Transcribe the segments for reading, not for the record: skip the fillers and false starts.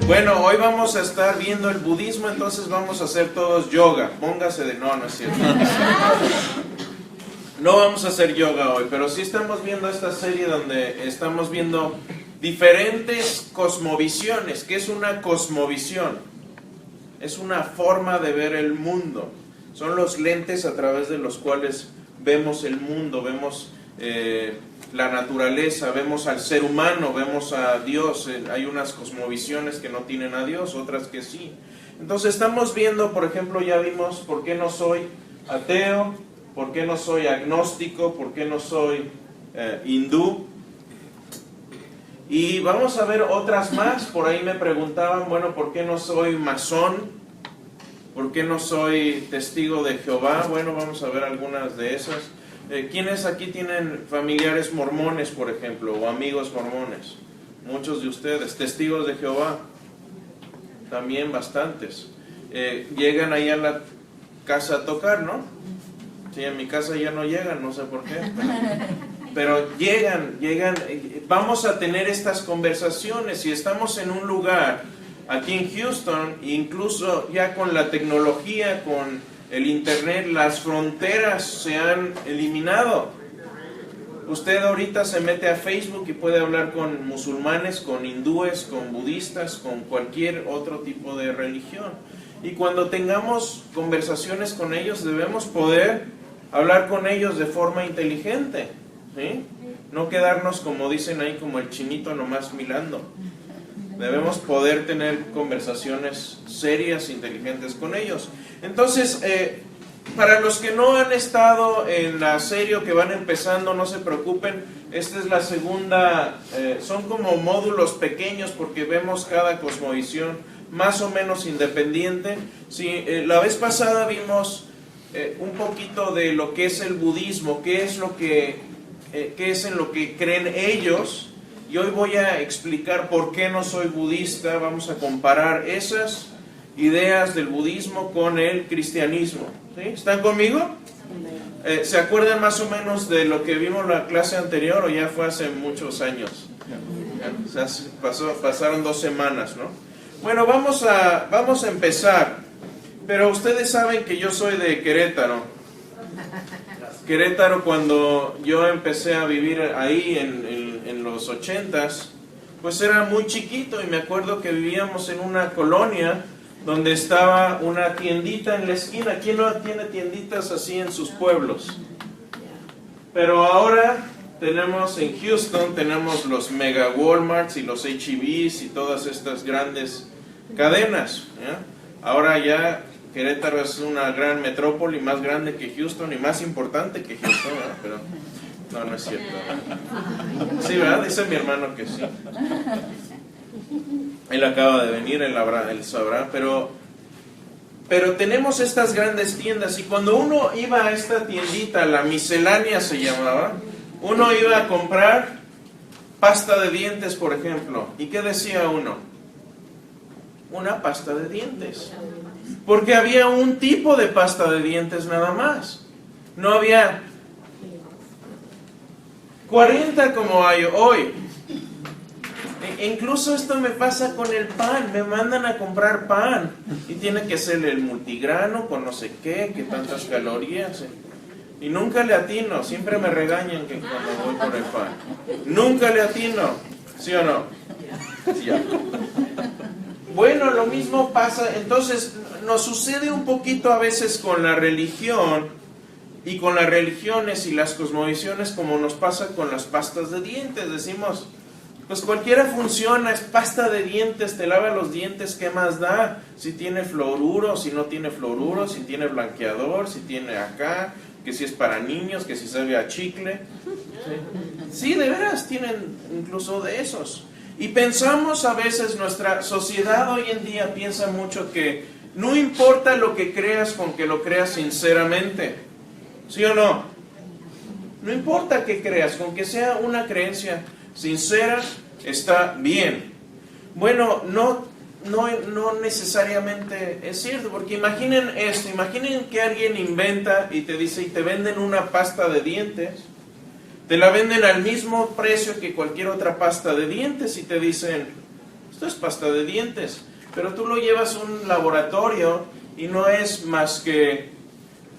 Bueno, hoy vamos a estar viendo el budismo, entonces vamos a hacer todos yoga. Póngase de... No, no es cierto. No vamos a hacer yoga hoy, pero sí estamos viendo esta serie donde estamos viendo diferentes cosmovisiones. ¿Qué es una cosmovisión? Es una forma de ver el mundo. Son los lentes a través de los cuales vemos el mundo, vemos la naturaleza, vemos al ser humano, vemos a Dios. Hay unas cosmovisiones que no tienen a Dios, otras que sí. Entonces estamos viendo, por ejemplo, ya vimos por qué no soy ateo, por qué no soy agnóstico, por qué no soy hindú. Y vamos a ver otras más. Por ahí me preguntaban, bueno, ¿por qué no soy masón? ¿Por qué no soy testigo de Jehová? Bueno, vamos a ver algunas de esas. ¿Quiénes aquí tienen familiares mormones, por ejemplo, o amigos mormones? Muchos de ustedes. ¿Testigos de Jehová? También bastantes. Llegan ahí a la casa a tocar, ¿no? Sí, en mi casa ya no llegan, no sé por qué. Pero llegan. Vamos a tener estas conversaciones. Si estamos en un lugar, aquí en Houston, incluso ya con la tecnología, con el internet, las fronteras se han eliminado. Usted ahorita se mete a Facebook y puede hablar con musulmanes, con hindúes, con budistas, con cualquier otro tipo de religión. Y cuando tengamos conversaciones con ellos, debemos poder hablar con ellos de forma inteligente, ¿sí? No quedarnos, como dicen ahí, como el chinito nomás mirando. Debemos poder tener conversaciones serias, inteligentes con ellos. Entonces, para los que no han estado en la serie o que van empezando, no se preocupen. Esta es la segunda, son como módulos pequeños porque vemos cada cosmovisión más o menos independiente. Sí, la vez pasada vimos un poquito de lo que es el budismo, qué es en lo que creen ellos. Y hoy voy a explicar por qué no soy budista. Vamos a comparar esas ideas del budismo con el cristianismo. ¿Sí? ¿Están conmigo? ¿Se acuerdan más o menos de lo que vimos en la clase anterior o ya fue hace muchos años? O sea, pasaron 2 semanas, ¿no? Bueno, vamos a empezar. Pero ustedes saben que yo soy de Querétaro. Querétaro, cuando yo empecé a vivir ahí en los 80s, pues era muy chiquito y me acuerdo que vivíamos en una colonia donde estaba una tiendita en la esquina. ¿Quién no tiene tienditas así en sus pueblos? Pero ahora tenemos en Houston, tenemos los mega Walmarts y los H-E-Bs y todas estas grandes cadenas, ¿ya? Ahora ya Querétaro es una gran metrópoli, más grande que Houston y más importante que Houston, ¿verdad? Pero no es cierto. Sí, ¿verdad? Dice mi hermano que sí. Él acaba de venir, él sabrá, pero tenemos estas grandes tiendas y cuando uno iba a esta tiendita, la miscelánea se llamaba, uno iba a comprar pasta de dientes, por ejemplo. ¿Y qué decía uno? Una pasta de dientes. Porque había un tipo de pasta de dientes nada más. No había 40 como hay hoy. Incluso esto me pasa con el pan. Me mandan a comprar pan y tiene que ser el multigrano con no sé qué, que tantas calorías. Y nunca le atino. Siempre me regañan que cuando voy por el pan. Nunca le atino. ¿Sí o no? Sí, ya. Bueno, lo mismo pasa. Entonces nos sucede un poquito a veces con la religión y con las religiones y las cosmovisiones, como nos pasa con las pastas de dientes. Decimos, pues cualquiera funciona, es pasta de dientes, te lava los dientes, ¿qué más da? Si tiene fluoruro, si no tiene fluoruro, si tiene blanqueador, si tiene acá, que si es para niños, que si sabe a chicle. Sí, de veras, tienen incluso de esos. Y pensamos a veces, nuestra sociedad hoy en día piensa mucho que no importa lo que creas con que lo creas sinceramente. ¿Sí o no? No importa qué creas, con que sea una creencia sincera, está bien. Bueno, no necesariamente es cierto, porque imaginen esto, imaginen que alguien inventa y te dice, y te venden una pasta de dientes, te la venden al mismo precio que cualquier otra pasta de dientes y te dicen, Esto es pasta de dientes, pero tú lo llevas a un laboratorio y no es más que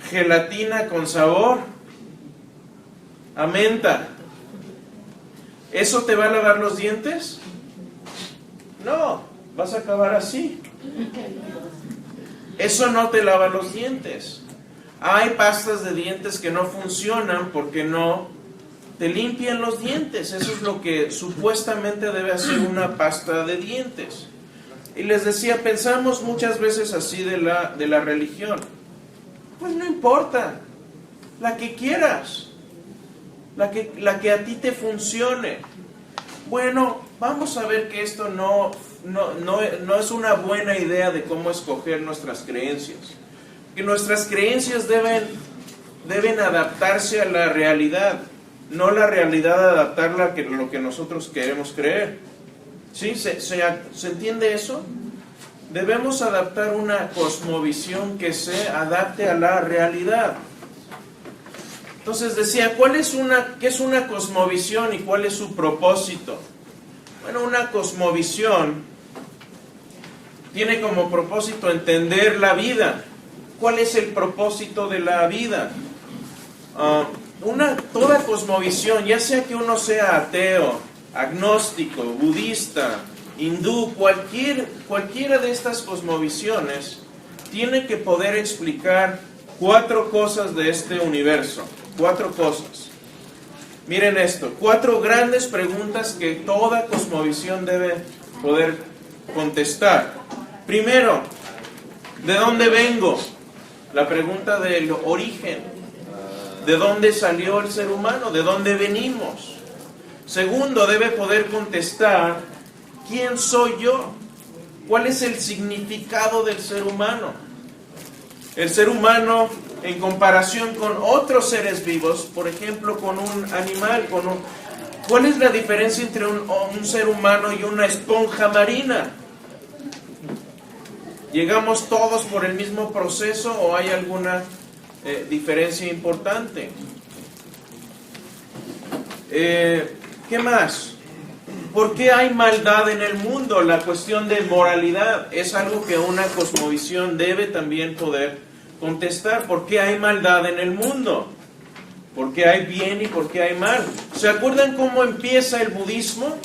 gelatina con sabor a menta. ¿Eso te va a lavar los dientes? No, vas a acabar así. Eso no te lava los dientes. Hay pastas de dientes que no funcionan porque no te limpian los dientes. Eso es lo que supuestamente debe hacer una pasta de dientes. Y les decía, pensamos muchas veces así de la religión. Pues no importa, la que quieras, la que a ti te funcione. Bueno, vamos a ver que esto no es una buena idea de cómo escoger nuestras creencias. Que nuestras creencias deben adaptarse a la realidad, no la realidad adaptarla a lo que nosotros queremos creer. ¿Sí? ¿Se entiende eso? Debemos adaptar una cosmovisión que se adapte a la realidad. Entonces decía, ¿qué es una cosmovisión y cuál es su propósito? Bueno, una cosmovisión tiene como propósito entender la vida. ¿Cuál es el propósito de la vida? Toda cosmovisión, ya sea que uno sea ateo, agnóstico, budista, hindú, cualquiera de estas cosmovisiones, tiene que poder explicar 4 cosas de este universo. 4 cosas. Miren esto, 4 grandes preguntas que toda cosmovisión debe poder contestar. Primero, ¿de dónde vengo? La pregunta del origen. ¿De dónde salió el ser humano? ¿De dónde venimos? Segundo, debe poder contestar, ¿quién soy yo? ¿Cuál es el significado del ser humano? El ser humano, en comparación con otros seres vivos, por ejemplo, con un animal, ¿cuál es la diferencia entre un ser humano y una esponja marina? ¿Llegamos todos por el mismo proceso o hay alguna diferencia importante? ¿Qué más? ¿Por qué hay maldad en el mundo? La cuestión de moralidad es algo que una cosmovisión debe también poder contestar. ¿Por qué hay maldad en el mundo? ¿Por qué hay bien y por qué hay mal? ¿Se acuerdan cómo empieza el budismo?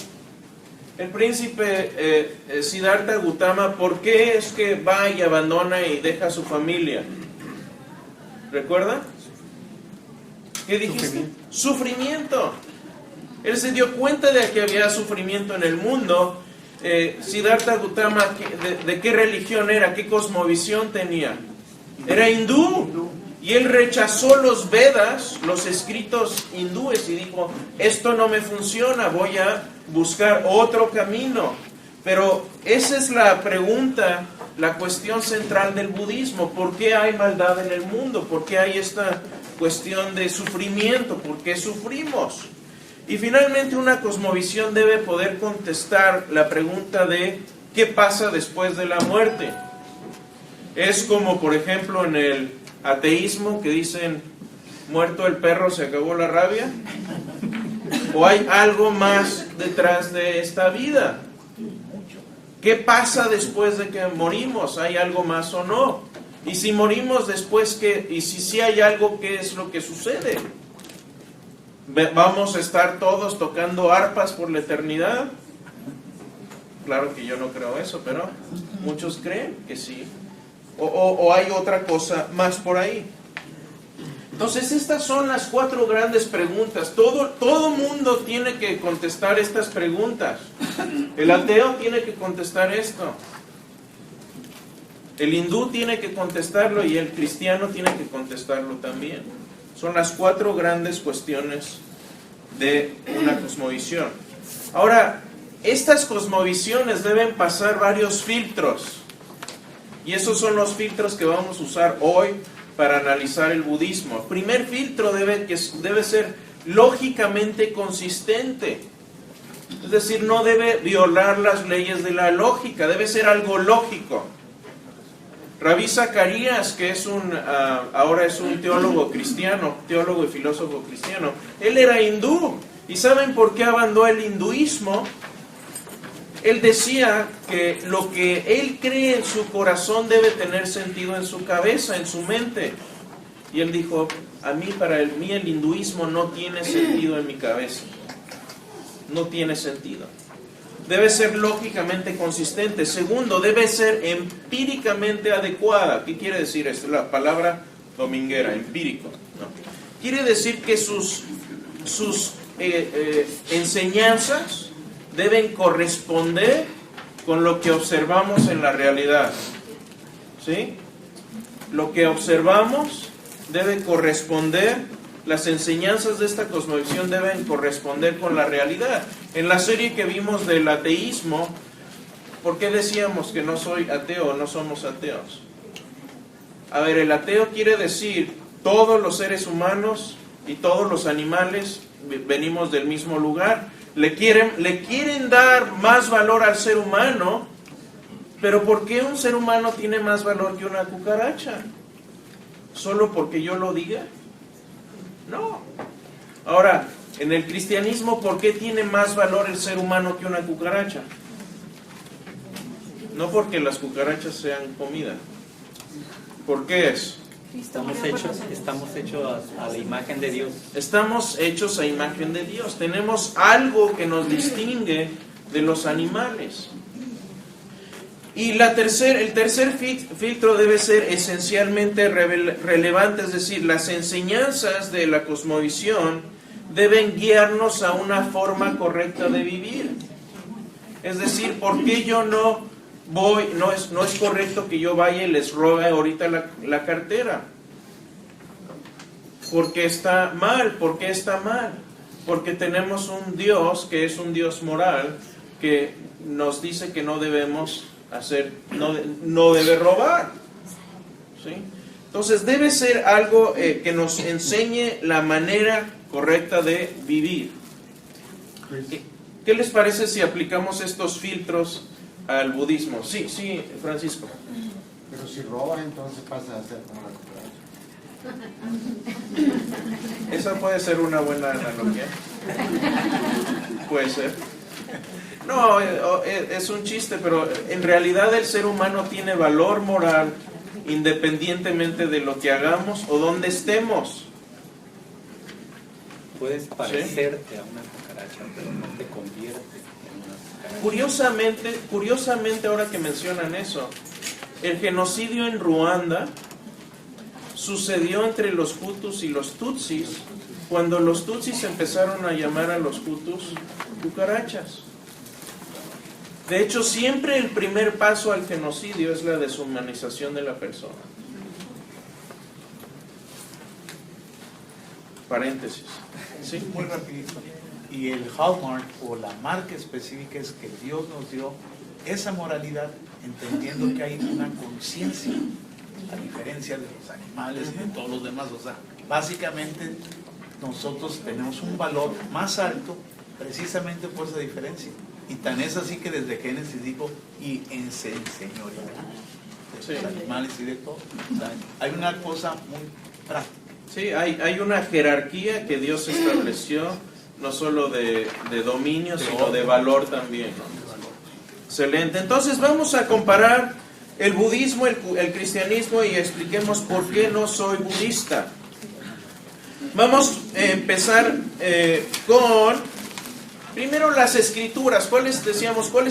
El príncipe Siddhartha Gautama, ¿por qué es que va y abandona y deja a su familia? ¿Recuerda? ¿Qué dijiste? Sufrimiento. Él se dio cuenta de que había sufrimiento en el mundo. Siddhartha Gautama, ¿de qué religión era? ¿Qué cosmovisión tenía? Era hindú. Y él rechazó los Vedas, los escritos hindúes, y dijo, esto no me funciona, voy a buscar otro camino. Pero esa es la pregunta, la cuestión central del budismo. ¿Por qué hay maldad en el mundo? ¿Por qué hay esta cuestión de sufrimiento? ¿Por qué sufrimos? Y finalmente una cosmovisión debe poder contestar la pregunta de ¿qué pasa después de la muerte? Es como, por ejemplo, en el ateísmo que dicen, muerto el perro se acabó la rabia. ¿O hay algo más detrás de esta vida? ¿Qué pasa después de que morimos? ¿Hay algo más o no? Y si morimos después, ¿qué? Y si sí hay algo, ¿qué es lo que sucede? ¿Vamos a estar todos tocando arpas por la eternidad? Claro que yo no creo eso, pero muchos creen que sí. O hay otra cosa más por ahí. Entonces estas son las 4 grandes preguntas. Todo mundo tiene que contestar estas preguntas. El ateo tiene que contestar esto. El hindú tiene que contestarlo y el cristiano tiene que contestarlo también. Son las 4 grandes cuestiones de una cosmovisión. Ahora, estas cosmovisiones deben pasar varios filtros. Y esos son los filtros que vamos a usar hoy para analizar el budismo. El primer filtro debe ser lógicamente consistente. Es decir, no debe violar las leyes de la lógica, debe ser algo lógico. Ravi Zacharias, que ahora es un teólogo cristiano, teólogo y filósofo cristiano, él era hindú. ¿Y saben por qué abandonó el hinduismo? él decía que lo que él cree en su corazón debe tener sentido en su cabeza, en su mente. Y él dijo, para mí el hinduismo no tiene sentido en mi cabeza. No tiene sentido. Debe ser lógicamente consistente. Segundo, debe ser empíricamente adecuada. ¿Qué quiere decir esto? La palabra dominguera, empírico, ¿no? Quiere decir que sus enseñanzas deben corresponder con lo que observamos en la realidad. ¿Sí? Lo que observamos debe corresponder, las enseñanzas de esta cosmovisión deben corresponder con la realidad. En la serie que vimos del ateísmo, ¿por qué decíamos que no soy ateo o no somos ateos? A ver, el ateo quiere decir todos los seres humanos y todos los animales venimos del mismo lugar. Le quieren dar más valor al ser humano, pero ¿por qué un ser humano tiene más valor que una cucaracha? ¿Solo porque yo lo diga? No. Ahora, en el cristianismo, ¿por qué tiene más valor el ser humano que una cucaracha? No porque las cucarachas sean comida. ¿Por qué es? Estamos hechos a la imagen de Dios. Estamos hechos a imagen de Dios. Tenemos algo que nos distingue de los animales. Y el tercer filtro debe ser esencialmente relevante, es decir, las enseñanzas de la cosmovisión deben guiarnos a una forma correcta de vivir. Es decir, ¿por qué yo no es correcto que yo vaya y les robe ahorita la cartera? Porque está mal. ¿Por qué está mal? Porque tenemos un Dios que es un Dios moral, que nos dice que no debemos hacer, no debe robar. ¿Sí? Entonces debe ser algo que nos enseñe la manera correcta de vivir. ¿Qué les parece si aplicamos estos filtros al budismo? Sí, Francisco. Pero si roba, entonces pasa a ser como la cucaracha. Esa puede ser una buena analogía. Puede ser. No, es un chiste, pero en realidad el ser humano tiene valor moral independientemente de lo que hagamos o donde estemos. Puedes parecerte a una cucaracha, pero no te conviertes en una cucaracha. Curiosamente, ahora que mencionan eso, el genocidio en Ruanda sucedió entre los Hutus y los Tutsis, cuando los Tutsis empezaron a llamar a los Hutus cucarachas. De hecho, siempre el primer paso al genocidio es la deshumanización de la persona. Paréntesis. Sí, muy rapidito. Y el hallmark o la marca específica es que Dios nos dio esa moralidad, entendiendo que hay una conciencia, a diferencia de los animales y de todos los demás. O sea, básicamente nosotros tenemos un valor más alto precisamente por esa diferencia. Y tan es así que desde Génesis dijo, y enseñoreará de los animales y de todo. O sea, hay una cosa muy práctica. Sí, hay una jerarquía que Dios estableció, no solo de dominio, sino de valor también, ¿no? Excelente. Entonces vamos a comparar el budismo, el cristianismo, y expliquemos por qué no soy budista. Vamos a empezar con... Primero las escrituras. ¿Cuáles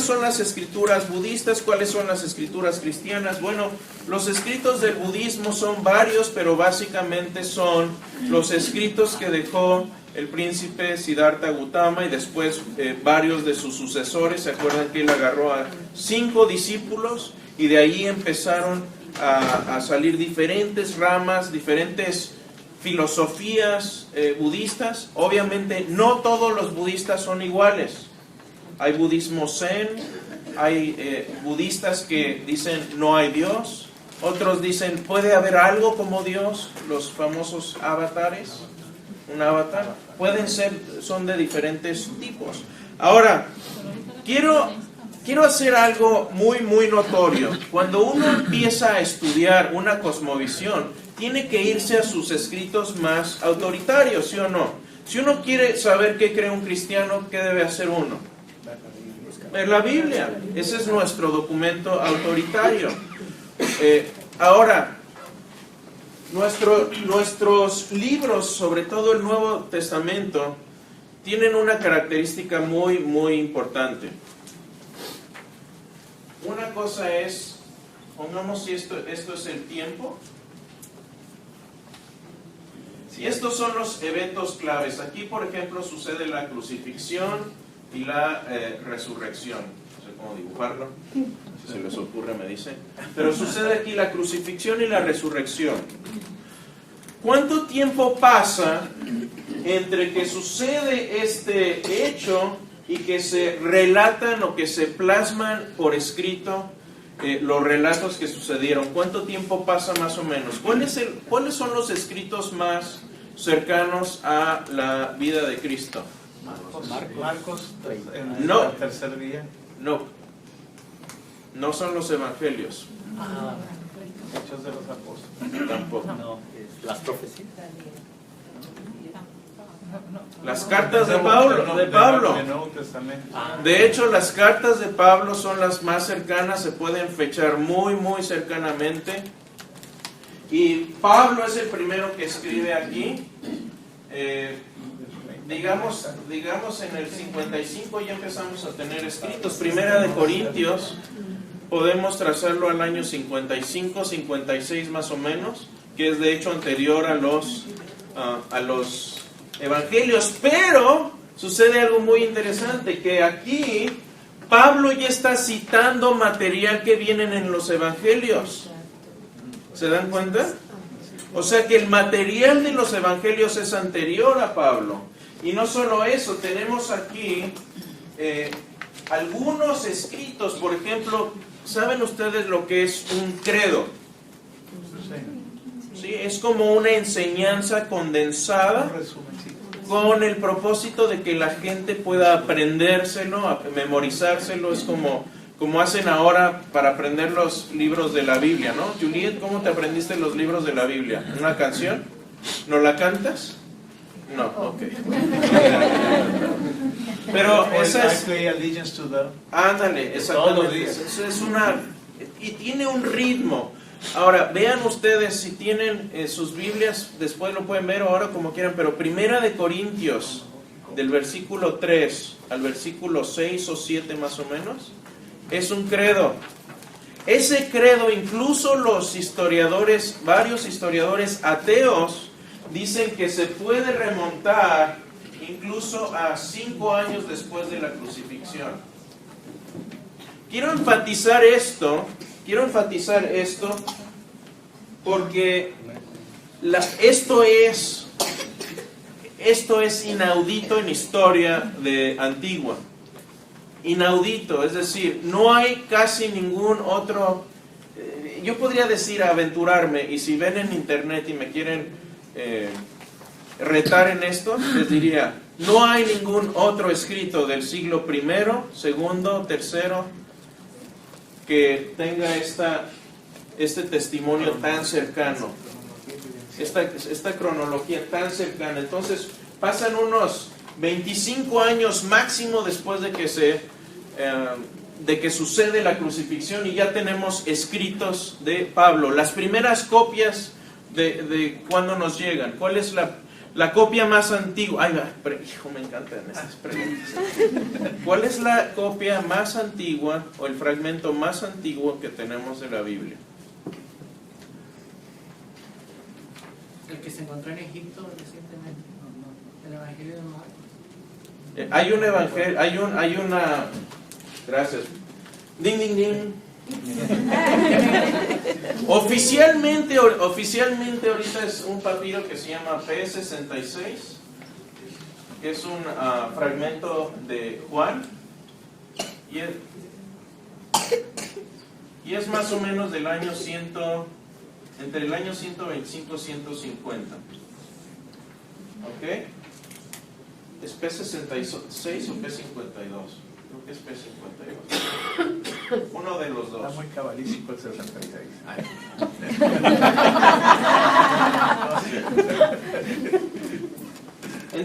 son las escrituras budistas? ¿Cuáles son las escrituras cristianas? Bueno, los escritos del budismo son varios, pero básicamente son los escritos que dejó el príncipe Siddhartha Gautama y después varios de sus sucesores. ¿Se acuerdan que él agarró a 5 discípulos y de ahí empezaron a salir diferentes ramas, diferentes filosofías budistas? Obviamente no todos los budistas son iguales. Hay budismo zen, hay budistas que dicen no hay Dios, otros dicen puede haber algo como Dios, los famosos avatares, un avatar, son de diferentes tipos. Ahora, quiero hacer algo muy notorio. Cuando uno empieza a estudiar una cosmovisión, tiene que irse a sus escritos más autoritarios, ¿sí o no? Si uno quiere saber qué cree un cristiano, ¿qué debe hacer uno? La Biblia. Ese es nuestro documento autoritario. Ahora, nuestros libros, sobre todo el Nuevo Testamento, tienen una característica muy, muy importante. Una cosa es, pongamos si esto es el tiempo. Y estos son los eventos claves. Aquí, por ejemplo, sucede la crucifixión y la resurrección. No sé cómo dibujarlo. Si se les ocurre, me dicen. Pero sucede aquí la crucifixión y la resurrección. ¿Cuánto tiempo pasa entre que sucede este hecho y que se relatan o que se plasman por escrito los relatos que sucedieron? ¿Cuánto tiempo pasa más o menos? ¿Cuáles son los escritos más cercanos a la vida de Cristo? Marcos en No. el tercer día. No son los evangelios. Hechos de los Apóstoles. Tampoco. No, es las profecías. Las cartas de Pablo. Del Nuevo Testamento. De hecho, las cartas de Pablo son las más cercanas, se pueden fechar muy, muy cercanamente. Y Pablo es el primero que escribe aquí. Digamos en el 55 ya empezamos a tener escritos. Primera de Corintios, podemos trazarlo al año 55, 56 más o menos, que es de hecho anterior a los evangelios. Pero sucede algo muy interesante, que aquí Pablo ya está citando material que vienen en los evangelios. ¿Se dan cuenta? O sea que el material de los evangelios es anterior a Pablo. Y no solo eso, tenemos aquí algunos escritos. Por ejemplo, ¿saben ustedes lo que es un credo? Sí, es como una enseñanza condensada con el propósito de que la gente pueda aprendérselo, memorizárselo. Es como hacen ahora para aprender los libros de la Biblia, ¿no? Juliet, ¿cómo te aprendiste los libros de la Biblia? ¿Una canción? ¿No la cantas? No, ok. Pero esa es... Ándale, exactamente. Es una... Y tiene un ritmo. Ahora, vean ustedes, si tienen sus Biblias, después lo pueden ver ahora como quieran, pero Primera de Corintios, del versículo 3 al versículo 6 o 7 más o menos, es un credo. Ese credo, incluso los historiadores, varios historiadores ateos, dicen que se puede remontar incluso a 5 años después de la crucifixión. Quiero enfatizar esto porque esto es inaudito en historia antigua. Inaudito, es decir, no hay casi ningún otro. Yo podría decir, aventurarme, y si ven en internet y me quieren retar en esto, les diría, no hay ningún otro escrito del siglo I, II, III que tenga este testimonio tan cercano, esta cronología tan cercana. Entonces pasan unos 25 años máximo después de que sucede la crucifixión y ya tenemos escritos de Pablo. Las primeras copias de cuando nos llegan. ¿Cuál es la copia más antigua? Ay, hijo, me encantan estas preguntas. ¿Cuál es la copia más antigua o el fragmento más antiguo que tenemos de la Biblia? El que se encontró en Egipto recientemente, el Evangelio de Marcos. Hay un evangelio, hay una... Gracias. Ding, ding, ding. Oficialmente ahorita es un papiro que se llama P66, que es un fragmento de Juan, y es más o menos del año entre el año 125 y 150. ¿Ok? ¿Es P66 o P52? Creo que es P52. Uno de los dos. Está muy cabalístico el 66.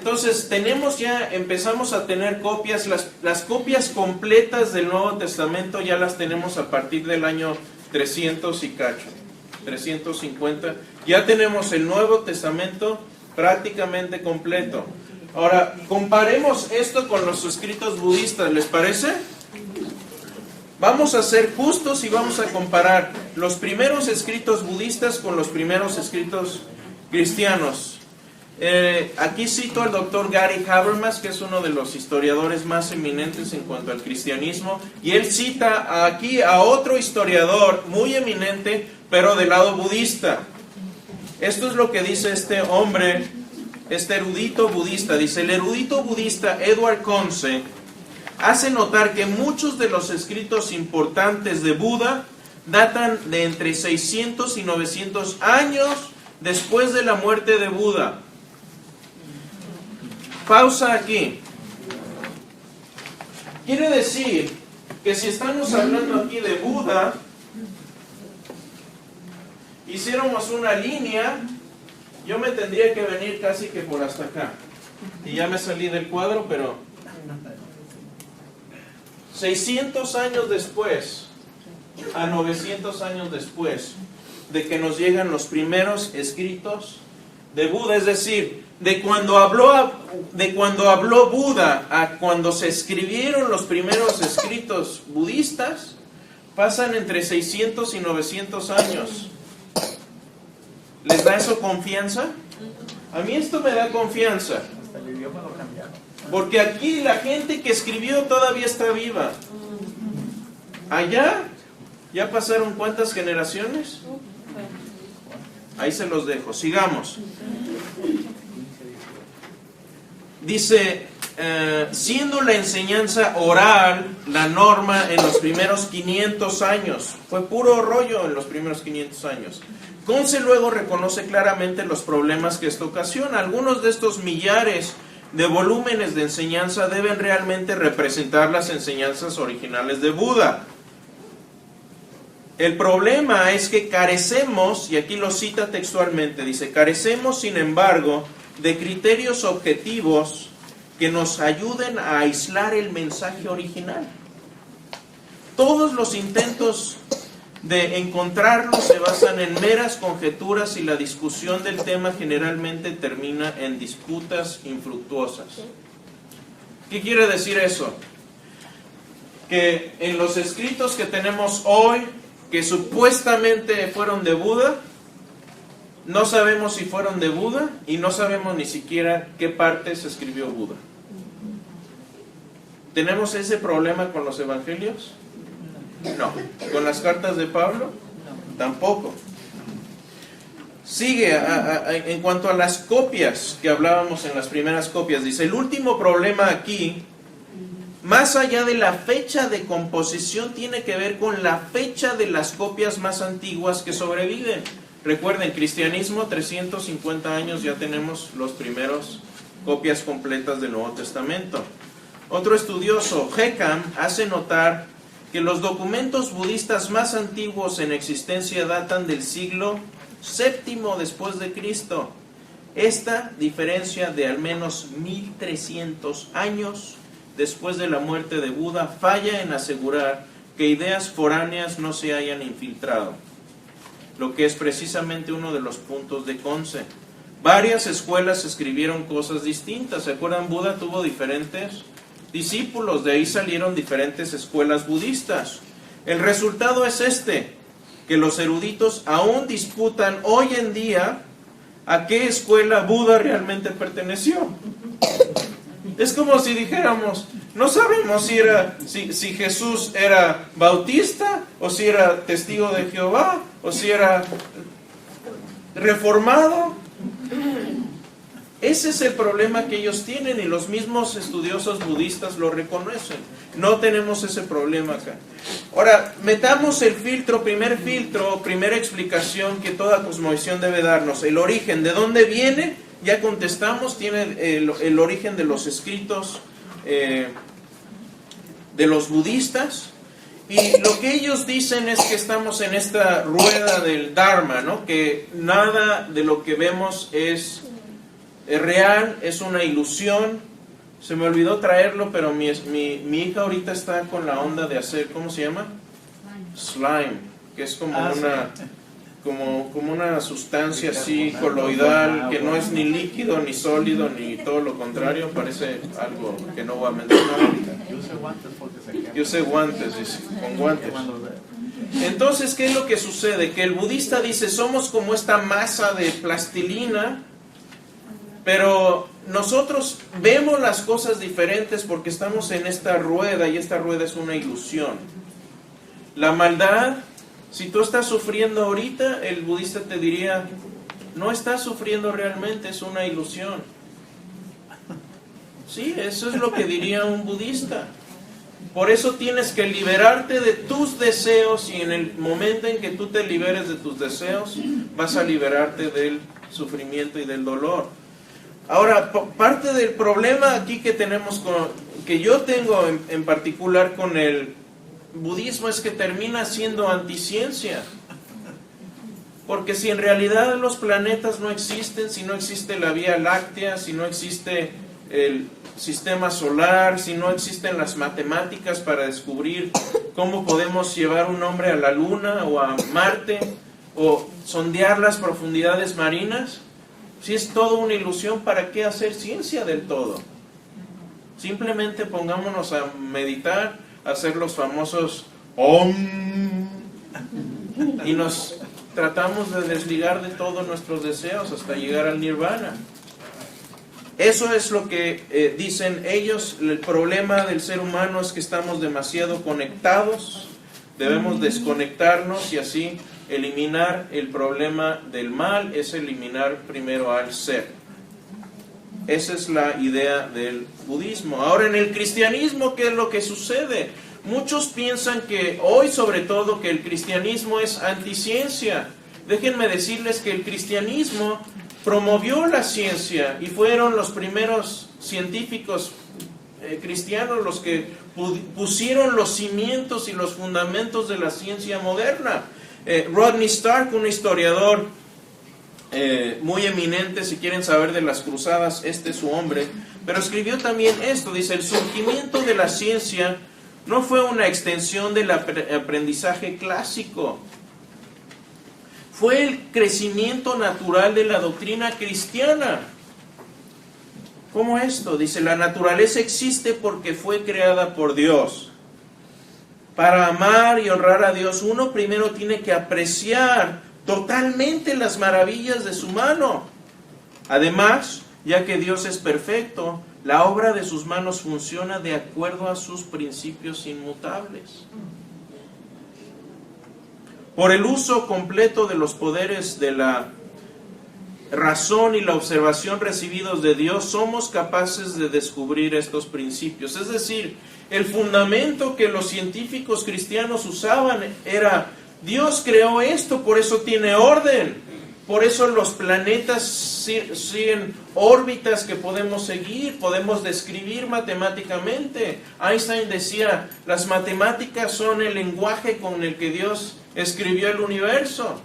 Entonces empezamos a tener copias, las copias completas del Nuevo Testamento ya las tenemos a partir del año 300 y cacho, 350. Ya tenemos el Nuevo Testamento prácticamente completo. Ahora, comparemos esto con los escritos budistas, ¿les parece? Vamos a ser justos y vamos a comparar los primeros escritos budistas con los primeros escritos cristianos. Aquí cito al doctor Gary Habermas, que es uno de los historiadores más eminentes en cuanto al cristianismo, y él cita aquí a otro historiador muy eminente, pero del lado budista. Esto es lo que dice este hombre, este erudito budista. Dice: el erudito budista Edward Conze hace notar que muchos de los escritos importantes de Buda datan de entre 600 y 900 años después de la muerte de Buda. Pausa aquí. Quiere decir que si estamos hablando aquí de Buda, hiciéramos una línea, yo me tendría que venir casi que por hasta acá. Y ya me salí del cuadro, pero 600 años después a 900 años después de que nos llegan los primeros escritos de Buda, es decir, de cuando habló Buda a cuando se escribieron los primeros escritos budistas, pasan entre 600 y 900 años. ¿Les da eso confianza? A mí esto me da confianza. Hasta el idioma lo cambiaron. Porque aquí la gente que escribió todavía está viva. Allá, ¿ya pasaron cuántas generaciones? Ahí se los dejo. Sigamos. Dice, siendo la enseñanza oral la norma en los primeros 500 años. Fue puro rollo en los primeros 500 años. Conze luego reconoce claramente los problemas que esto ocasiona. Algunos de estos millares de volúmenes de enseñanza deben realmente representar las enseñanzas originales de Buda. El problema es que carecemos, y aquí lo cita textualmente, dice: carecemos, sin embargo, de criterios objetivos que nos ayuden a aislar el mensaje original. Todos los intentos de encontrarlo se basan en meras conjeturas y la discusión del tema generalmente termina en disputas infructuosas. ¿Qué quiere decir eso? Que en los escritos que tenemos hoy, que supuestamente fueron de Buda, no sabemos si fueron de Buda y no sabemos ni siquiera qué parte se escribió Buda. ¿Tenemos ese problema con los evangelios? No. ¿Con las cartas de Pablo? Tampoco. Sigue, en cuanto a las copias que hablábamos en las primeras copias, dice: el último problema aquí, más allá de la fecha de composición, tiene que ver con la fecha de las copias más antiguas que sobreviven. Recuerden, cristianismo, 350 años, ya tenemos los primeros copias completas del Nuevo Testamento. Otro estudioso, Hekam, hace notar que los documentos budistas más antiguos en existencia datan del siglo VII después de Cristo. Esta diferencia de al menos 1300 años después de la muerte de Buda falla en asegurar que ideas foráneas no se hayan infiltrado, lo que es precisamente uno de los puntos de Conze. Varias escuelas escribieron cosas distintas. ¿Se acuerdan? Buda tuvo diferentes discípulos, de ahí salieron diferentes escuelas budistas. El resultado es que los eruditos aún disputan hoy en día a qué escuela Buda realmente perteneció. Es como si dijéramos, no sabemos si Jesús era bautista, o si era testigo de Jehová, o si era reformado. Ese es el problema que ellos tienen, y los mismos estudiosos budistas lo reconocen. No tenemos ese problema acá. Ahora, metamos el primera explicación que toda cosmovisión debe darnos: el origen. ¿De dónde viene? Ya contestamos, tiene el origen de los escritos de los budistas. Y lo que ellos dicen es que estamos en esta rueda del Dharma, ¿no? Que nada de lo que vemos es real, es una ilusión. Se me olvidó traerlo, pero mi hija ahorita está con la onda de hacer, ¿cómo se llama? Slime, que es como como una sustancia así coloidal, que no es ni líquido, ni sólido, ni todo lo contrario. Parece algo que no voy a mencionar ahorita. Yo usé guantes, dice, con guantes. Entonces, ¿qué es lo que sucede? Que el budista dice, somos como esta masa de plastilina, pero nosotros vemos las cosas diferentes porque estamos en esta rueda, y esta rueda es una ilusión. La maldad, si tú estás sufriendo ahorita, el budista te diría, no estás sufriendo realmente, es una ilusión. Sí, eso es lo que diría un budista. Por eso tienes que liberarte de tus deseos, y en el momento en que tú te liberes de tus deseos, vas a liberarte del sufrimiento y del dolor. Ahora, parte del problema aquí que tenemos, que yo tengo en particular con el budismo, es que termina siendo anticiencia. Porque si en realidad los planetas no existen, si no existe la Vía Láctea, si no existe el sistema solar, si no existen las matemáticas para descubrir cómo podemos llevar un hombre a la Luna o a Marte, o sondear las profundidades marinas, si es todo una ilusión, ¿para qué hacer ciencia del todo? Simplemente pongámonos a meditar, a hacer los famosos OM, y nos tratamos de desligar de todos nuestros deseos hasta llegar al nirvana. Eso es lo que dicen ellos. El problema del ser humano es que estamos demasiado conectados. Debemos desconectarnos y así eliminar el problema del mal. Es eliminar primero al ser. Esa es la idea del budismo. Ahora, en el cristianismo, ¿qué es lo que sucede? Muchos piensan que hoy, sobre todo, que el cristianismo es anticiencia. Déjenme decirles que el cristianismo promovió la ciencia, y fueron los primeros científicos cristianos los que pusieron los cimientos y los fundamentos de la ciencia moderna. Rodney Stark, un historiador muy eminente, si quieren saber de las cruzadas, este es su hombre, pero escribió también esto, dice: el surgimiento de la ciencia no fue una extensión del aprendizaje clásico, fue el crecimiento natural de la doctrina cristiana. ¿Cómo esto? Dice, la naturaleza existe porque fue creada por Dios. Para amar y honrar a Dios, uno primero tiene que apreciar totalmente las maravillas de su mano. Además, ya que Dios es perfecto, la obra de sus manos funciona de acuerdo a sus principios inmutables. Por el uso completo de los poderes de la razón y la observación recibidos de Dios, somos capaces de descubrir estos principios. Es decir, el fundamento que los científicos cristianos usaban era: Dios creó esto, por eso tiene orden. Por eso los planetas siguen órbitas que podemos seguir, podemos describir matemáticamente. Einstein decía, las matemáticas son el lenguaje con el que Dios escribió el universo.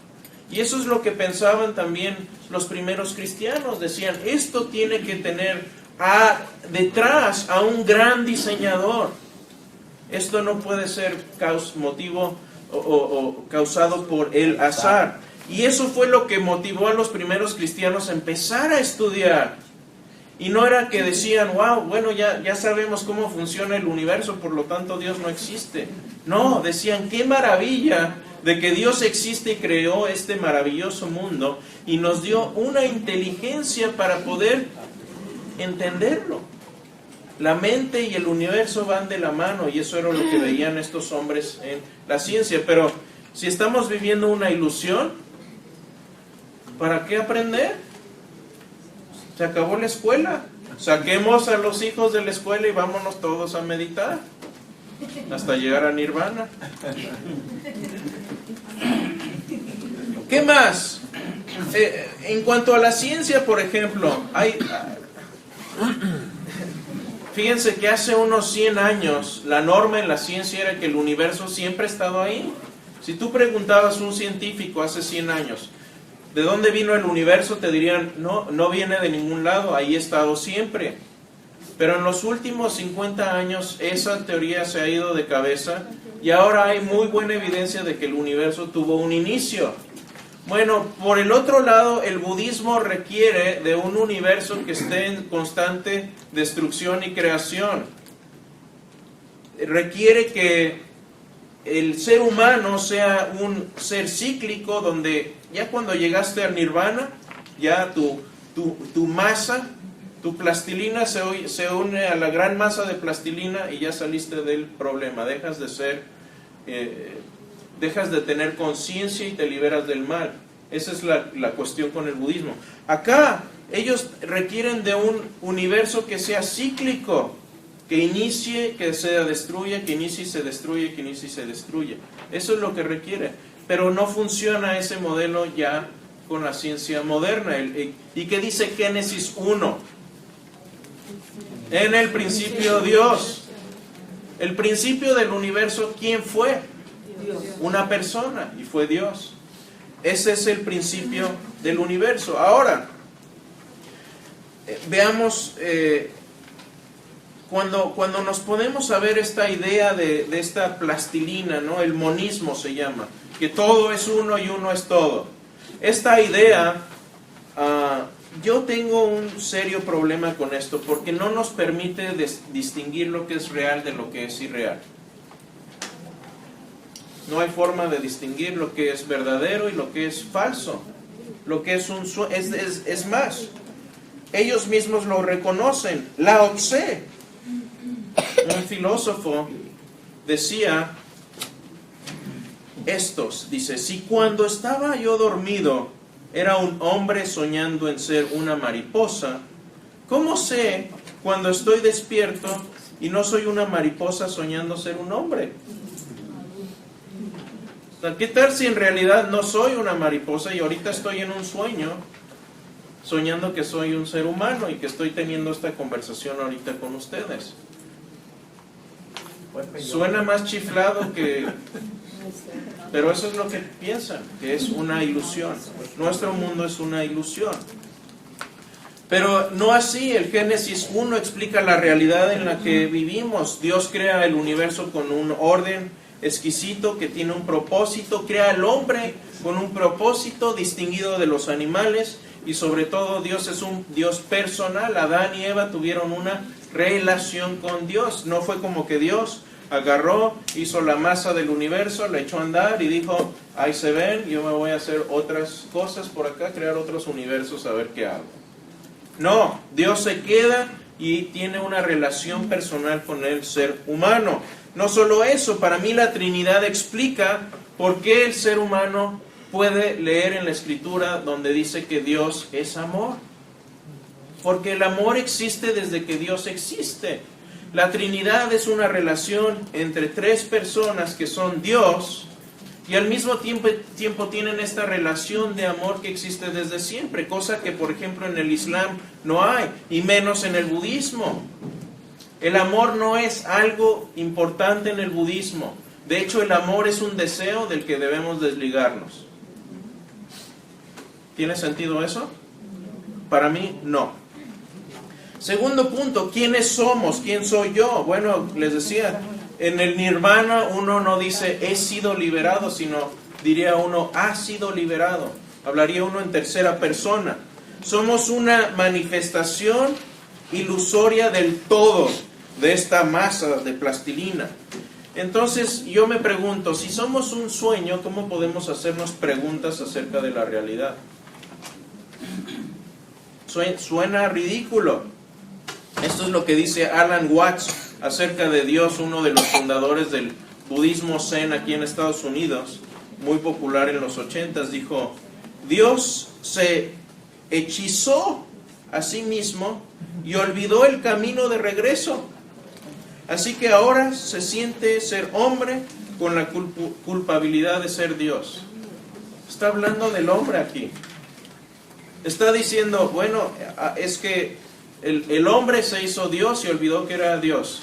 Y eso es lo que pensaban también los primeros cristianos. Decían, esto tiene que tener detrás a un gran diseñador. Esto no puede ser motivo o causado por el azar. Y eso fue lo que motivó a los primeros cristianos a empezar a estudiar. Y no era que decían, wow, bueno, ya sabemos cómo funciona el universo, por lo tanto Dios no existe. No, decían, qué maravilla de que Dios existe y creó este maravilloso mundo y nos dio una inteligencia para poder entenderlo. La mente y el universo van de la mano, y eso era lo que veían estos hombres en la ciencia. Pero si estamos viviendo una ilusión, ¿para qué aprender? Se acabó la escuela. Saquemos a los hijos de la escuela y vámonos todos a meditar hasta llegar a nirvana. ¿Qué más? En cuanto a la ciencia, por ejemplo, fíjense que hace unos 100 años la norma en la ciencia era que el universo siempre ha estado ahí. Si tú preguntabas a un científico hace 100 años, ¿De dónde vino el universo? Te dirían, no viene de ningún lado, ahí ha estado siempre. Pero en los últimos 50 años esa teoría se ha ido de cabeza y ahora hay muy buena evidencia de que el universo tuvo un inicio. Bueno, por el otro lado, el budismo requiere de un universo que esté en constante destrucción y creación. Requiere que el ser humano sea un ser cíclico, donde ya cuando llegaste al nirvana, ya tu masa, tu plastilina se une a la gran masa de plastilina y ya saliste del problema. Dejas de tener conciencia y te liberas del mal. Esa es la cuestión con el budismo. Acá ellos requieren de un universo que sea cíclico, que inicie, que se destruya, que inicie y se destruye, que inicie y se destruye. Eso es lo que requiere. Pero no funciona ese modelo ya con la ciencia moderna. ¿Y qué dice Génesis 1? En el principio Dios. El principio del universo, ¿quién fue? Dios. Una persona, y fue Dios. Ese es el principio del universo. Ahora, veamos, cuando nos ponemos a ver esta idea de esta plastilina, ¿no? El monismo se llama, que todo es uno y uno es todo. Esta idea, yo tengo un serio problema con esto, porque no nos permite distinguir lo que es real de lo que es irreal. No hay forma de distinguir lo que es verdadero y lo que es falso. Lo que es es más, ellos mismos lo reconocen. Lao Tse, un filósofo, decía dice, si cuando estaba yo dormido era un hombre soñando en ser una mariposa, ¿cómo sé cuando estoy despierto y no soy una mariposa soñando ser un hombre? ¿Qué tal si en realidad no soy una mariposa y ahorita estoy en un sueño, soñando que soy un ser humano y que estoy teniendo esta conversación ahorita con ustedes? Suena más chiflado que... Pero eso es lo que piensan, que es una ilusión. Nuestro mundo es una ilusión. Pero no así, el Génesis 1 explica la realidad en la que vivimos. Dios crea el universo con un orden exquisito que tiene un propósito, crea al hombre con un propósito distinguido de los animales y sobre todo Dios es un Dios personal. Adán y Eva tuvieron una relación con Dios, no fue como que Dios agarró, hizo la masa del universo, la echó a andar y dijo, ahí se ven, yo me voy a hacer otras cosas por acá, crear otros universos a ver qué hago. No, Dios se queda y tiene una relación personal con el ser humano. No solo eso, para mí la Trinidad explica por qué el ser humano puede leer en la Escritura donde dice que Dios es amor. Porque el amor existe desde que Dios existe. La Trinidad es una relación entre tres personas que son Dios y al mismo tiempo tienen esta relación de amor que existe desde siempre, cosa que por ejemplo en el Islam no hay, y menos en el budismo. El amor no es algo importante en el budismo. De hecho, el amor es un deseo del que debemos desligarnos. ¿Tiene sentido eso? Para mí, no. Segundo punto, ¿quiénes somos? ¿Quién soy yo? Bueno, les decía, en el nirvana uno no dice he sido liberado, sino diría uno ha sido liberado. Hablaría uno en tercera persona. Somos una manifestación ilusoria del todo de esta masa de plastilina. Entonces yo me pregunto, si somos un sueño, ¿cómo podemos hacernos preguntas acerca de la realidad? Suena ridículo. Esto es lo que dice Alan Watts acerca de Dios, uno de los fundadores del budismo zen aquí en Estados Unidos, muy popular en los 80s. Dijo, Dios se hechizó a sí mismo y olvidó el camino de regreso. Así que ahora se siente ser hombre con la culpabilidad de ser Dios. Está hablando del hombre aquí. Está diciendo, bueno, es que el hombre se hizo Dios y olvidó que era Dios.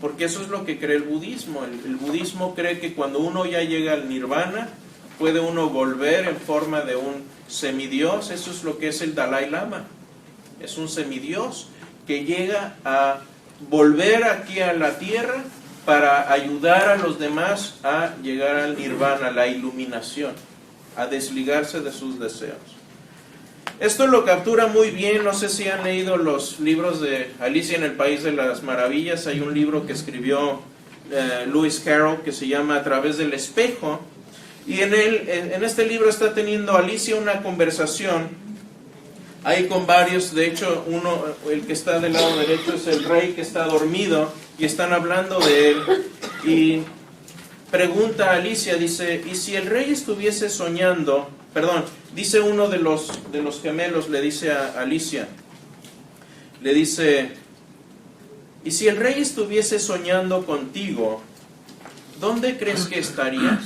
Porque eso es lo que cree el budismo. El budismo cree que cuando uno ya llega al nirvana, puede uno volver en forma de un semidios. Eso es lo que es el Dalai Lama. Es un semidios que llega a volver aquí a la tierra para ayudar a los demás a llegar al nirvana, la iluminación, a desligarse de sus deseos. Esto lo captura muy bien. No sé si han leído los libros de Alicia en el País de las Maravillas. Hay un libro que escribió Lewis Carroll que se llama A través del espejo, y en este libro está teniendo Alicia una conversación ahí con varios. De hecho, el que está del lado derecho es el rey que está dormido y están hablando de él, y pregunta a Alicia, dice, ¿y si el rey estuviese soñando? Perdón, dice uno de los gemelos, le dice a Alicia, le dice, ¿y si el rey estuviese soñando contigo, dónde crees que estarías?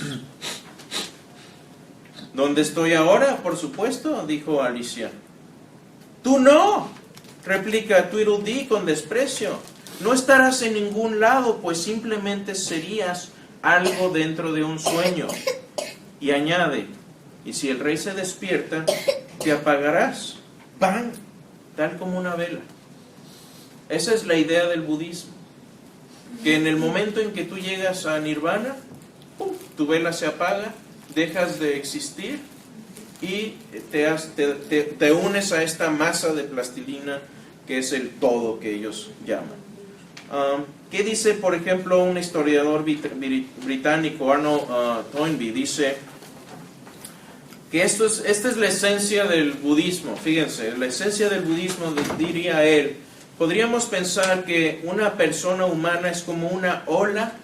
¿Dónde estoy ahora? Por supuesto, dijo Alicia. Tú no, replica Tweedledee con desprecio. No estarás en ningún lado, pues simplemente serías algo dentro de un sueño. Y añade, y si el rey se despierta, te apagarás, ¡bang!, tal como una vela. Esa es la idea del budismo, que en el momento en que tú llegas a nirvana, ¡pum!, tu vela se apaga, dejas de existir y te unes a esta masa de plastilina que es el todo que ellos llaman. ¿Qué dice, por ejemplo, un historiador británico, Arnold Toynbee? Dice que esta es la esencia del budismo. Fíjense, la esencia del budismo, diría él, podríamos pensar que una persona humana es como una ola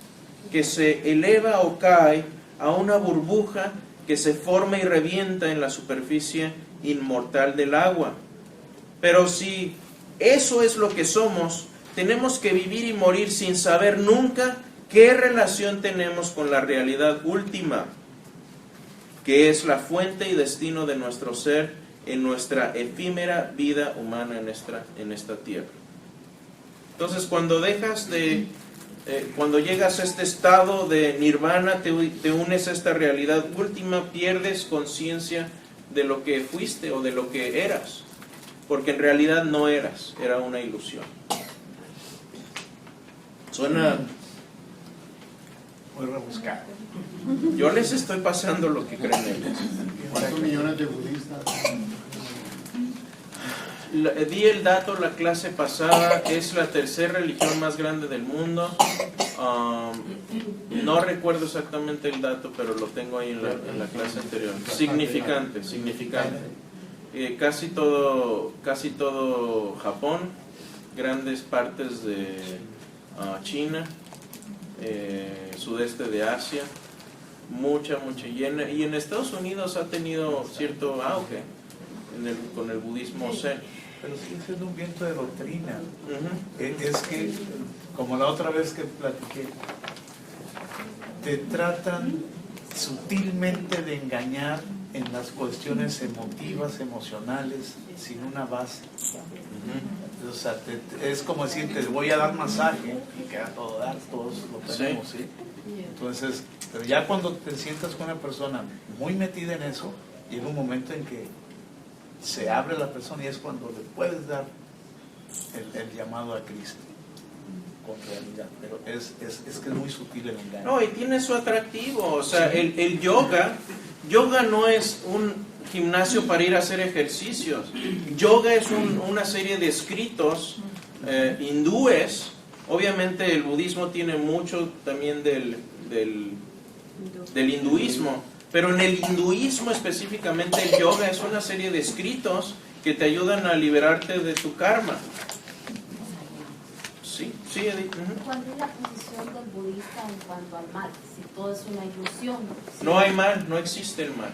que se eleva o cae a una burbuja que se forma y revienta en la superficie inmortal del agua. Pero si eso es lo que somos, tenemos que vivir y morir sin saber nunca qué relación tenemos con la realidad última, que es la fuente y destino de nuestro ser en nuestra efímera vida humana en esta tierra. Entonces, cuando llegas a este estado de nirvana, te unes a esta realidad última, pierdes conciencia de lo que fuiste o de lo que eras, porque en realidad no eras, era una ilusión. Suena muy rebuscado. Yo les estoy pasando lo que creen ellos. ¿Cuántos millones de budistas? Di el dato la clase pasada, es la tercera religión más grande del mundo. No recuerdo exactamente el dato, pero lo tengo ahí en la clase anterior. Significante. Casi todo Japón, grandes partes de China, sudeste de Asia, mucha llena, y en Estados Unidos ha tenido cierto auge con el budismo zen. Pero sigue siendo un viento de doctrina. Es que, como la otra vez que platiqué, te tratan sutilmente de engañar en las cuestiones emotivas, emocionales, sin una base. O sea, es como decir, te voy a dar masaje y queda todo dar, todos lo tenemos, ¿sí? Entonces, pero ya cuando te sientas con una persona muy metida en eso, llega un momento en que se abre la persona y es cuando le puedes dar el llamado a Cristo con realidad, pero es que es muy sutil el engaño. No, y tiene su atractivo. O sea, el yoga no es un gimnasio para ir a hacer ejercicios. Yoga es una serie de escritos hindúes. Obviamente el budismo tiene mucho también del hinduismo, pero en el hinduismo específicamente el yoga es una serie de escritos que te ayudan a liberarte de tu karma. Sí, Edith. ¿Cuál es la posición del budista en cuanto al mal? Si todo es una ilusión. ¿Sí? No hay mal, no existe el mal.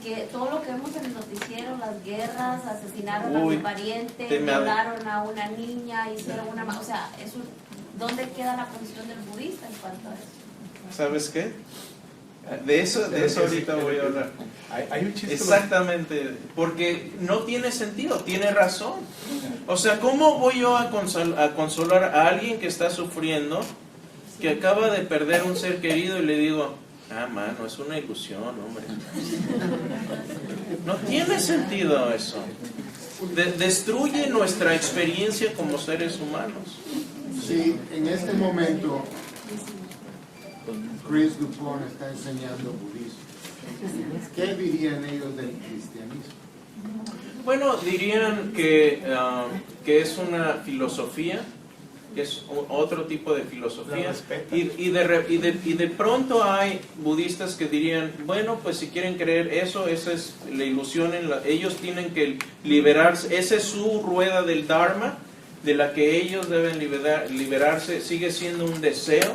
Y todo lo que vemos en el noticiero, las guerras, asesinaron a mi pariente, violaron a una niña, hicieron una... O sea, ¿dónde queda la posición del budista en cuanto a eso? ¿Sabes qué? De eso ahorita voy a hablar. Hay un chiste. Exactamente, porque no tiene sentido, tiene razón. O sea, ¿cómo voy yo a consolar a alguien que está sufriendo, que acaba de perder un ser querido, y le digo, Ah, mano, es una ilusión, hombre. No tiene sentido eso. Destruye nuestra experiencia como seres humanos. Sí, en este momento Chris Dupont está enseñando budismo. ¿Qué dirían ellos del cristianismo? Bueno, dirían que es una filosofía, que es otro tipo de filosofía, y de pronto hay budistas que dirían, bueno, pues si quieren creer eso, esa es la ilusión, ellos tienen que liberarse, esa es su rueda del Dharma, de la que ellos deben liberarse, sigue siendo un deseo,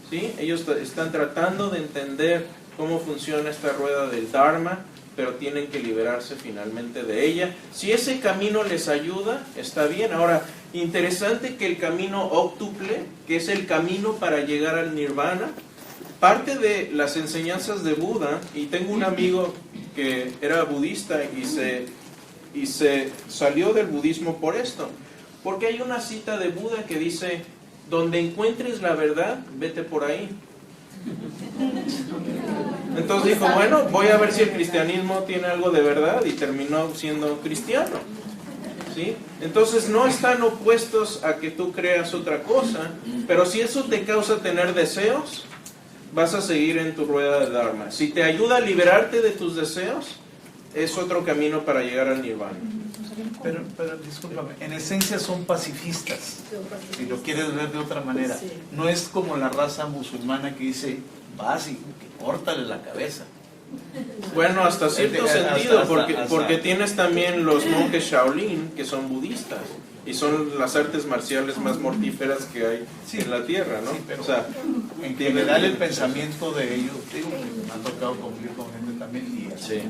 ¿sí? Ellos están tratando de entender cómo funciona esta rueda del Dharma, pero tienen que liberarse finalmente de ella. Si ese camino les ayuda, está bien. Ahora, interesante que el camino óctuple, que es el camino para llegar al nirvana, parte de las enseñanzas de Buda, y tengo un amigo que era budista y se salió del budismo por esto, porque hay una cita de Buda que dice, donde encuentres la verdad, vete por ahí. Entonces dijo, bueno, voy a ver si el cristianismo tiene algo de verdad, y terminó siendo cristiano, ¿sí? Entonces no están opuestos a que tú creas otra cosa, pero si eso te causa tener deseos, vas a seguir en tu rueda de Dharma. Si te ayuda a liberarte de tus deseos, es otro camino para llegar al nirvana. Pero discúlpame, en esencia son pacifistas, si lo quieres ver de otra manera. No es como la raza musulmana que dice, vas y córtale la cabeza. Bueno, hasta cierto sentido, porque tienes también los monjes Shaolin, que son budistas, y son las artes marciales más mortíferas que hay en la tierra, ¿no? Sí, pero o sea, en general el pensamiento de ellos, digo, me ha tocado convivir con gente también, y sí.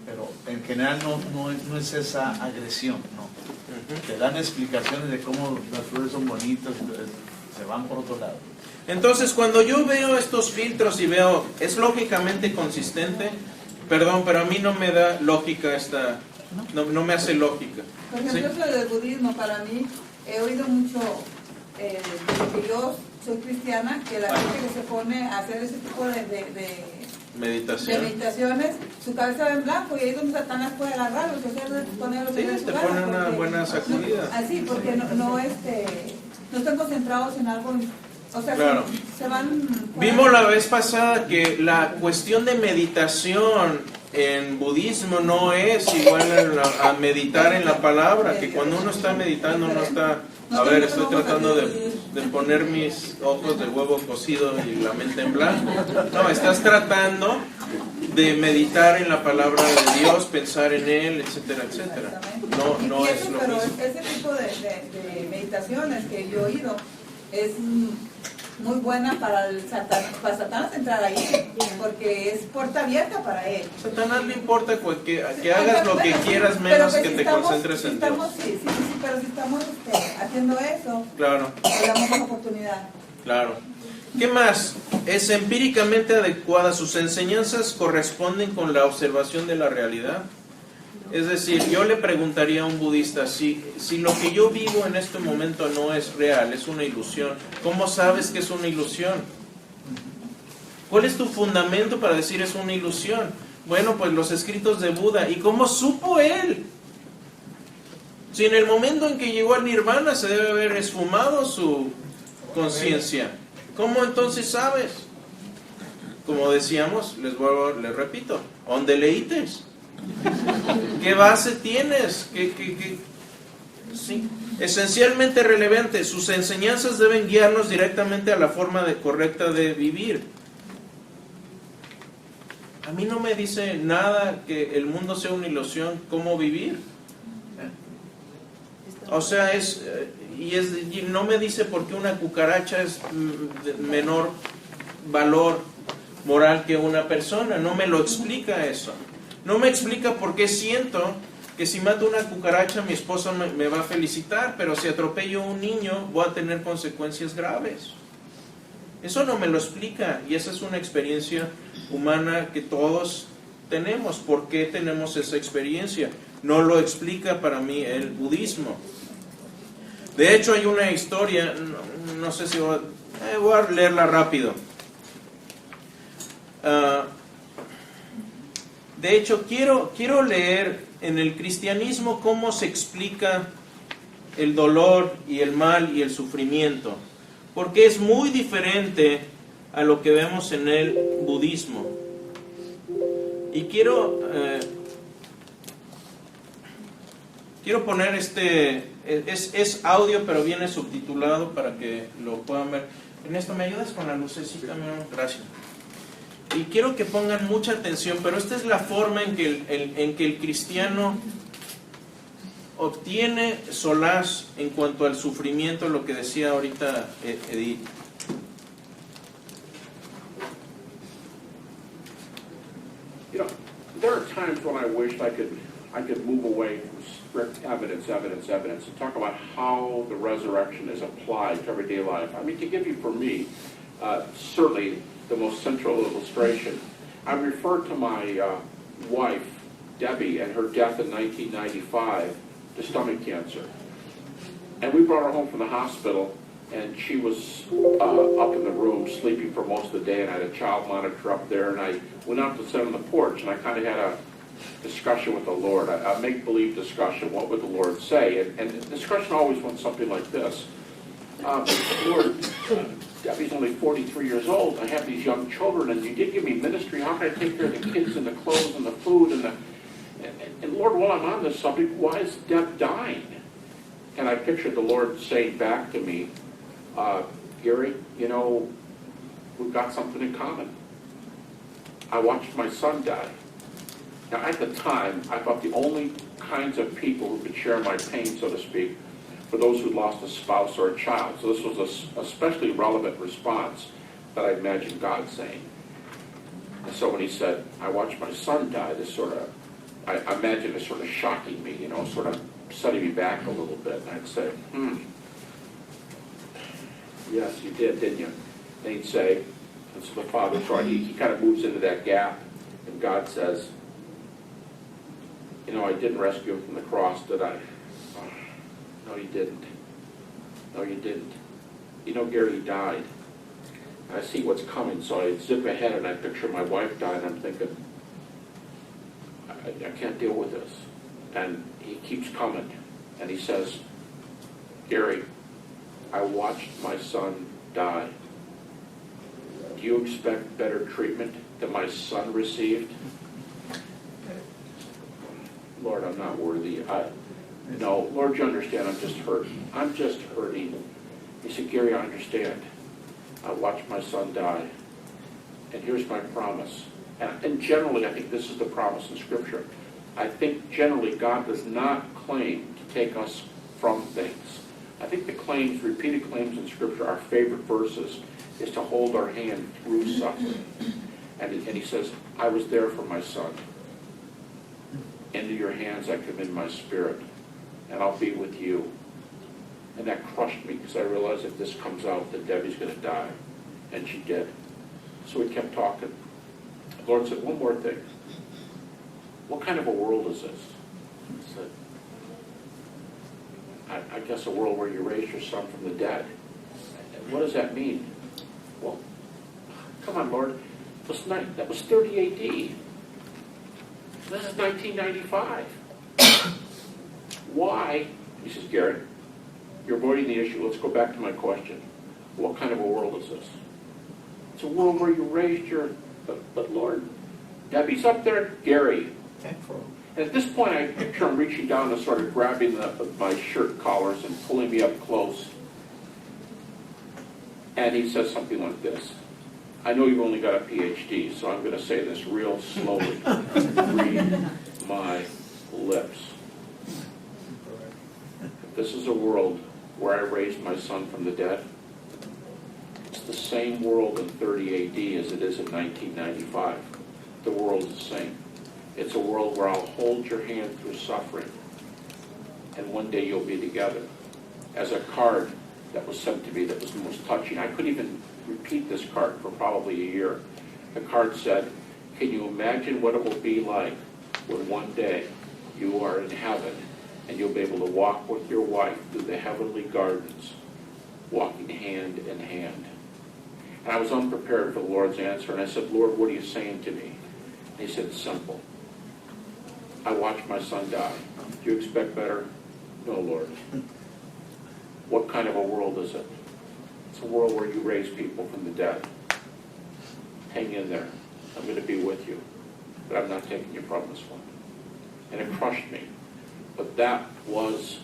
Pero en general no es esa agresión, ¿no? Te dan explicaciones de cómo las flores son bonitas, se van por otro lado. Entonces, cuando yo veo estos filtros y veo, es lógicamente consistente, perdón, pero a mí no me da lógica no me hace lógica. Por ejemplo, ¿Sí? lo del budismo, para mí, he oído mucho, desde que yo soy cristiana, que la gente que se pone a hacer ese tipo de meditaciones, su cabeza va en blanco, y ahí donde Satanás puede agarrarlos, ponerlos en su te cara, pone una porque, buena sacudida. Así, porque no están concentrados en algo. O sea, claro. se van... Vimos la vez pasada que la cuestión de meditación en budismo no es igual a meditar en la palabra, que cuando uno está meditando no está, a ver, estoy tratando de poner mis ojos de huevo cocido y la mente en blanco. No, estás tratando de meditar en la palabra de Dios, pensar en Él, etcétera, etcétera. No y es eso, lo pero mismo. ese tipo de meditaciones que yo he oído es muy buena para Satanás entrar ahí, porque es puerta abierta para él. Satanás le importa que hagas lo que quieras, menos que te concentres en Dios. Sí, pero si estamos haciendo eso, claro, le damos una oportunidad. Claro. ¿Qué más? Es empíricamente adecuada. Sus enseñanzas corresponden con la observación de la realidad. Es decir, yo le preguntaría a un budista, si lo que yo vivo en este momento no es real, es una ilusión, ¿cómo sabes que es una ilusión? ¿Cuál es tu fundamento para decir es una ilusión? Bueno, pues los escritos de Buda. ¿Y cómo supo él? Si en el momento en que llegó al nirvana se debe haber esfumado su conciencia, ¿cómo entonces sabes? Como decíamos, les repito, ¿dónde leítes? ¿Qué base tienes? Sí. Esencialmente relevante, sus enseñanzas deben guiarnos directamente a la forma correcta de vivir. A mí no me dice nada que el mundo sea una ilusión, cómo vivir. O sea, y no me dice por qué una cucaracha es de menor valor moral que una persona, no me lo explica eso. No me explica por qué siento que si mato una cucaracha mi esposa me va a felicitar, pero si atropello a un niño voy a tener consecuencias graves. Eso no me lo explica, y esa es una experiencia humana que todos tenemos. ¿Por qué tenemos esa experiencia? No lo explica para mí el budismo. De hecho hay una historia, no sé si voy a leerla rápido. De hecho, quiero leer en el cristianismo cómo se explica el dolor y el mal y el sufrimiento, porque es muy diferente a lo que vemos en el budismo. Y quiero poner es audio, pero viene subtitulado para que lo puedan ver. Ernesto, ¿me ayudas con la lucecita? Gracias. Y quiero que pongan mucha atención, pero esta es la forma en que el cristiano obtiene solaz en cuanto al sufrimiento, lo que decía ahorita Edith. You know, there are times when I wished I could move away from strict evidence, and talk about how the resurrection is applied to everyday life. I mean, to give you, for me, certainly the most central illustration, I refer to my wife, Debbie, and her death in 1995 to stomach cancer. And we brought her home from the hospital, and she was up in the room sleeping for most of the day, and I had a child monitor up there, and I went out to sit on the porch, and I kind of had a discussion with the Lord, a make-believe discussion. What would the Lord say? And the discussion always went something like this. Lord, Debbie's only 43 years old. I have these young children, and you did give me ministry. How can I take care of the kids and the clothes and the food? And Lord, while I'm on this subject, why is Deb dying? And I pictured the Lord saying back to me, Gary, you know, we've got something in common. I watched my son die. Now, at the time, I thought the only kinds of people who could share my pain, so to speak, were those who lost a spouse or a child. So this was a especially relevant response that I imagined God saying. And so when he said, I watched my son die, this sort of, I imagined it sort of shocking me, you know, sort of setting me back a little bit. And I'd say, yes, you did, didn't you? And he'd say, and so the Father's right, he kind of moves into that gap, and God says, you know, I didn't rescue him from the cross, did I? Oh, no, you didn't. No, you didn't. You know, Gary died. I see what's coming, so I zip ahead and I picture my wife dying. I'm thinking, I can't deal with this. And he keeps coming, and he says, Gary, I watched my son die. Do you expect better treatment than my son received? Lord, I'm not worthy. No, Lord, you understand, I'm just hurting. I'm just hurting. He said, Gary, I understand. I watched my son die. And here's my promise. And generally, I think this is the promise in Scripture. I think generally God does not claim to take us from things. I think the claims, repeated claims in Scripture, our favorite verses, is to hold our hand through suffering. And he says, I was there for my son. Into your hands I commend my spirit, and I'll be with you. And that crushed me, because I realized if this comes out, that Debbie's going to die. And she did. So we kept talking. The Lord said, one more thing. What kind of a world is this? I said, I guess a world where you raise your son from the dead. And what does that mean? Well, come on, Lord. That was 30 A.D. This is 1995. Why? He says, Gary, you're avoiding the issue. Let's go back to my question. What kind of a world is this? It's a world where you raised your... But Lord, Debbie's up there, Gary. And at this point, I picture him reaching down and sort of grabbing my shirt collars and pulling me up close. And he says something like this. I know you've only got a PhD, so I'm going to say this real slowly. Read my lips. This is a world where I raised my son from the dead. It's the same world in 30 A.D. as it is in 1995. The world is the same. It's a world where I'll hold your hand through suffering, and one day you'll be together. As a card that was sent to me that was the most touching. I couldn't even repeat this card for probably a year. The card said, can you imagine what it will be like when one day you are in heaven and you'll be able to walk with your wife through the heavenly gardens, walking hand in hand. And I was unprepared for the Lord's answer, and I said, Lord, what are you saying to me? And he said, it's simple. I watched my son die. Do you expect better? No, Lord. What kind of a world is it? It's a world where you raise people from the dead. Hang in there. I'm going to be with you. But I'm not taking you from this one. And it crushed me. But that was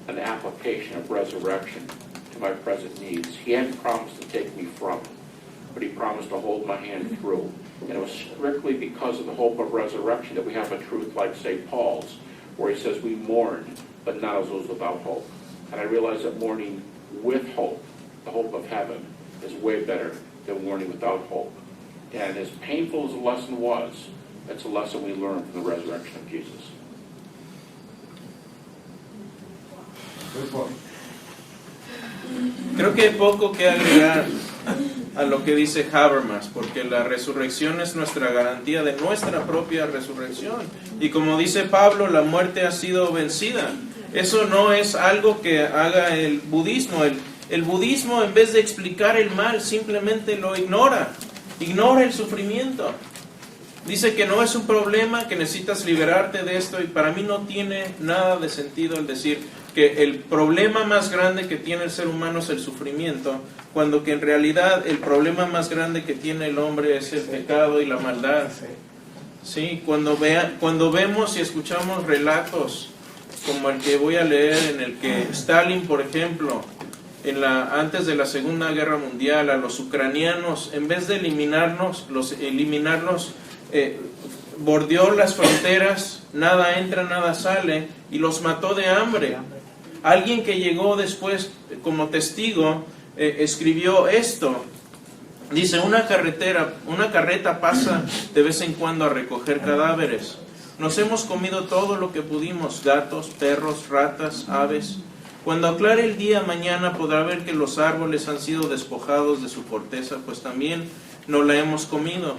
an application of resurrection to my present needs. He hadn't promised to take me from it, but he promised to hold my hand through. And it was strictly because of the hope of resurrection that we have a truth like St. Paul's, where he says we mourn, but not as those without hope. And I realized that mourning with hope, the hope of heaven, is way better than mourning without hope. And as painful as the lesson was, it's a lesson we learn from the resurrection of Jesus. Creo que hay poco que agregar a lo que dice Habermas, porque la resurrección es nuestra garantía de nuestra propia resurrección. Y como dice Pablo, la muerte ha sido vencida. Eso no es algo que haga el budismo. El budismo, en vez de explicar el mal, simplemente lo ignora. Ignora el sufrimiento. Dice que no es un problema, que necesitas liberarte de esto, y para mí no tiene nada de sentido el decir que el problema más grande que tiene el ser humano es el sufrimiento, cuando que en realidad el problema más grande que tiene el hombre es el pecado y la maldad. Sí, cuando vemos y escuchamos relatos como el que voy a leer, en el que Stalin, por ejemplo, antes de la Segunda Guerra Mundial, a los ucranianos, en vez de eliminarlos, bordeó las fronteras, nada entra, nada sale, y los mató de hambre. Alguien que llegó después como testigo escribió esto. Dice, una carreta pasa de vez en cuando a recoger cadáveres. Nos hemos comido todo lo que pudimos, gatos, perros, ratas, aves. Cuando aclare el día mañana podrá ver que los árboles han sido despojados de su corteza, pues también no la hemos comido.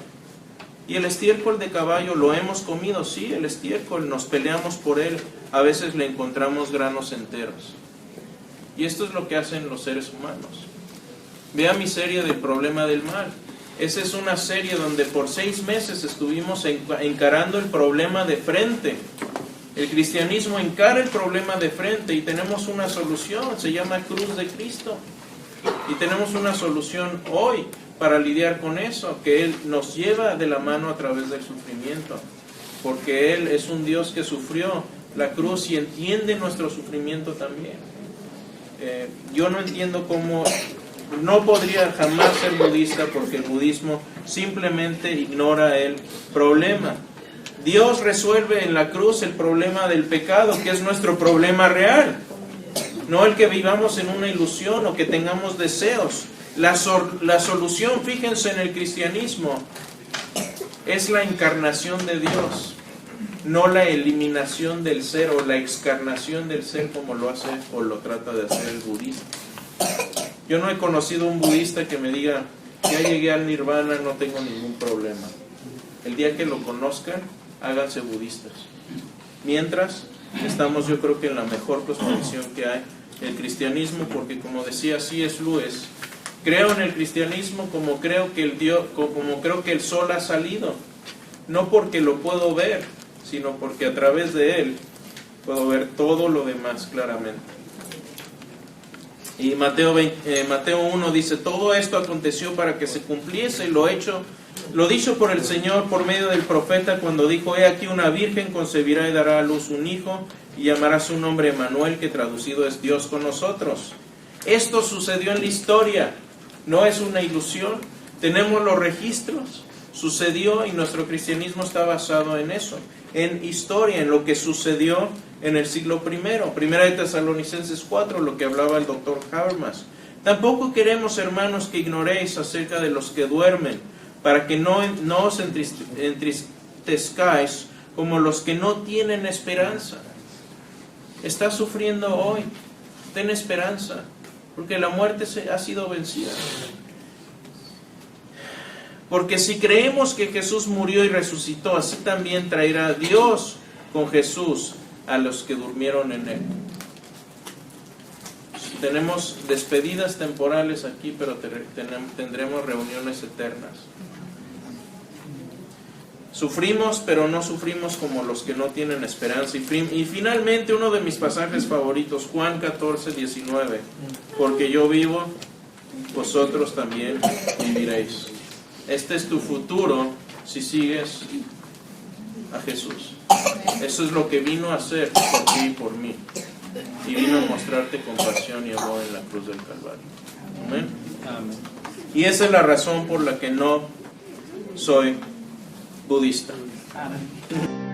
Y el estiércol de caballo lo hemos comido, sí, el estiércol, nos peleamos por él, a veces le encontramos granos enteros. Y esto es lo que hacen los seres humanos. Vea mi serie del problema del mal. Esa es una serie donde por 6 meses estuvimos encarando el problema de frente. El cristianismo encara el problema de frente y tenemos una solución, se llama Cruz de Cristo. Y tenemos una solución hoy para lidiar con eso, que Él nos lleva de la mano a través del sufrimiento, porque Él es un Dios que sufrió la cruz y entiende nuestro sufrimiento también. Yo no entiendo cómo, no podría jamás ser budista, porque el budismo simplemente ignora el problema. Dios resuelve en la cruz el problema del pecado, que es nuestro problema real, no el que vivamos en una ilusión o que tengamos deseos. La solución, fíjense, en el cristianismo es la encarnación de Dios, no la eliminación del ser o la excarnación del ser como lo hace o lo trata de hacer el budismo. Yo no he conocido un budista que me diga, ya llegué al nirvana, no tengo ningún problema. El día que lo conozcan, háganse budistas. Mientras, estamos yo creo que en la mejor cosmovisión que hay, el cristianismo, porque como decía C.S. Lewis, creo en el cristianismo como creo que el sol ha salido, no porque lo puedo ver, sino porque a través de él puedo ver todo lo demás claramente. Y Mateo 1 dice, todo esto aconteció para que se cumpliese lo dicho por el Señor por medio del profeta, cuando dijo, he aquí una virgen concebirá y dará a luz un hijo, y llamará su nombre Emmanuel, que traducido es Dios con nosotros. Esto sucedió en la historia, no es una ilusión, tenemos los registros, sucedió, y nuestro cristianismo está basado en eso, en historia, en lo que sucedió en el siglo I. Primera de Tesalonicenses 4, lo que hablaba el doctor Habermas. Tampoco queremos, hermanos, que ignoréis acerca de los que duermen, para que no os entristezcáis como los que no tienen esperanza. Estás sufriendo hoy, ten esperanza, porque la muerte ha sido vencida. Porque si creemos que Jesús murió y resucitó, así también traerá Dios con Jesús a los que durmieron en Él. Tenemos despedidas temporales aquí, pero tendremos reuniones eternas. Sufrimos, pero no sufrimos como los que no tienen esperanza. Y finalmente, uno de mis pasajes favoritos, Juan 14, 19. Porque yo vivo, vosotros también viviréis. Este es tu futuro si sigues a Jesús. Eso es lo que vino a hacer por ti y por mí. Y vino a mostrarte compasión y amor en la cruz del Calvario. Amén. Amén. Y esa es la razón por la que no soy budista. Amén.